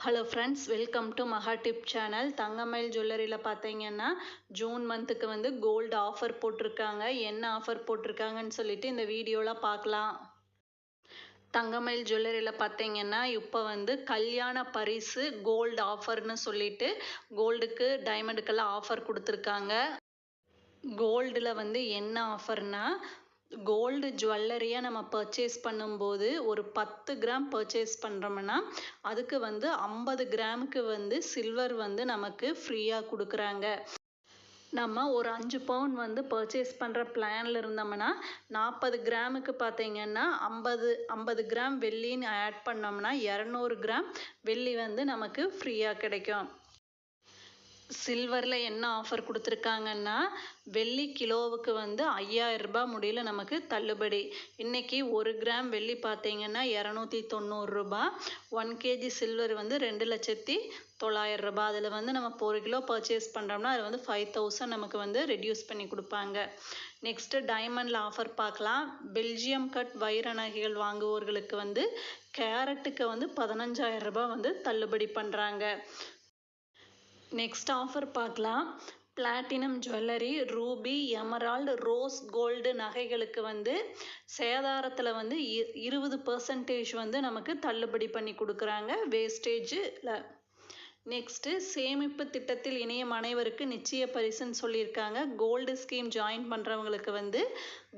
Hello friends, welcome to மகா tip channel. தங்கமயில் ஜுவல்லரியில் பார்த்தீங்கன்னா June மந்த்துக்கு வந்து கோல்டு ஆஃபர் போட்டிருக்காங்க. என்ன ஆஃபர் போட்டிருக்காங்கன்னு சொல்லிட்டு இந்த வீடியோவில் பார்க்கலாம். தங்கமயில் ஜுவல்லரியில் பார்த்தீங்கன்னா இப்போ வந்து கல்யாண பரிசு கோல்டு ஆஃபர்னு சொல்லிட்டு கோல்டுக்கு டைமண்டுக்கெல்லாம் ஆஃபர் கொடுத்துருக்காங்க. கோல்டில் வந்து என்ன ஆஃபர்னா, கோல்டு ஜுவல்லரியாக நம்ம பர்ச்சேஸ் பண்ணும்போது ஒரு 10 கிராம் பர்ச்சேஸ் பண்ணுறோம்னா அதுக்கு வந்து 50 கிராமுக்கு வந்து சில்வர் வந்து நமக்கு ஃப்ரீயாக கொடுக்குறாங்க. நம்ம ஒரு 5 பவுன் வந்து பர்ச்சேஸ் பண்ணுற பிளானில் இருந்தோம்னா 40 கிராமுக்கு பார்த்தீங்கன்னா 50 கிராம் வெள்ளின்னு ஆட் பண்ணோம்னா 200 கிராம் வெள்ளி வந்து நமக்கு ஃப்ரீயாக கிடைக்கும். சில்வரில் என்ன ஆஃபர் கொடுத்துருக்காங்கன்னா, வெள்ளி கிலோவுக்கு வந்து 5000 ரூபாய் முடியல நமக்கு தள்ளுபடி. இன்றைக்கி 1 கிராம் வெள்ளி பார்த்தீங்கன்னா 290 ரூபாய். 1 கேஜி சில்வர் வந்து 2,09,000 ரூபாய். அதில் வந்து நம்ம இப்போ 1 கிலோ பர்ச்சேஸ் பண்ணுறோம்னா அதில் வந்து 5000 நமக்கு வந்து ரெடியூஸ் பண்ணி கொடுப்பாங்க. நெக்ஸ்ட்டு டைமண்டில் ஆஃபர் பார்க்கலாம். பெல்ஜியம் கட் வைர நகைகள் வாங்குவோர்களுக்கு வந்து கேரட்டுக்கு வந்து 15,000 ரூபாய் வந்து தள்ளுபடி பண்ணுறாங்க. நெக்ஸ்ட் ஆஃபர் பார்க்கலாம். Platinum jewellery, ruby, emerald, rose gold நகைகளுக்கு வந்து சேதாரத்தில் வந்து 20% வந்து நமக்கு தள்ளுபடி பண்ணி கொடுக்குறாங்க வேஸ்டேஜில். நெக்ஸ்ட்டு சேமிப்பு திட்டத்தில் இணையும் அனைவருக்கு நிச்சய பரிசுன்னு சொல்லியிருக்காங்க. கோல்டு ஸ்கீம் ஜாயின் பண்ணுறவங்களுக்கு வந்து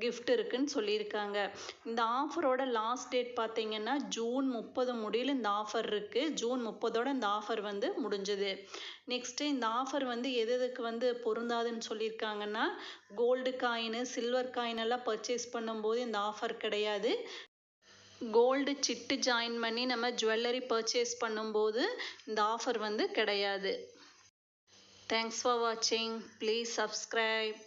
கிஃப்ட் இருக்குன்னு சொல்லியிருக்காங்க. இந்த ஆஃபரோட லாஸ்ட் டேட் பார்த்தீங்கன்னா ஜூன் 30 முடியல இந்த ஆஃபர் இருக்குது. ஜூன் 30 இந்த ஆஃபர் வந்து முடிஞ்சது. நெக்ஸ்ட்டு இந்த ஆஃபர் வந்து எதுக்கு வந்து பொருந்தாதுன்னு சொல்லியிருக்காங்கன்னா, கோல்டு காயின், சில்வர் காயின் எல்லாம் பர்ச்சேஸ் பண்ணும்போது இந்த ஆஃபர் கிடையாது. கோல்டு சிட்டு ஜாயின் பண்ணி நம்ம ஜுவல்லரி பர்ச்சேஸ் பண்ணும்போது இந்த ஆஃபர் வந்து கிடையாது. தேங்க்ஸ் ஃபார் வாட்சிங். Please subscribe.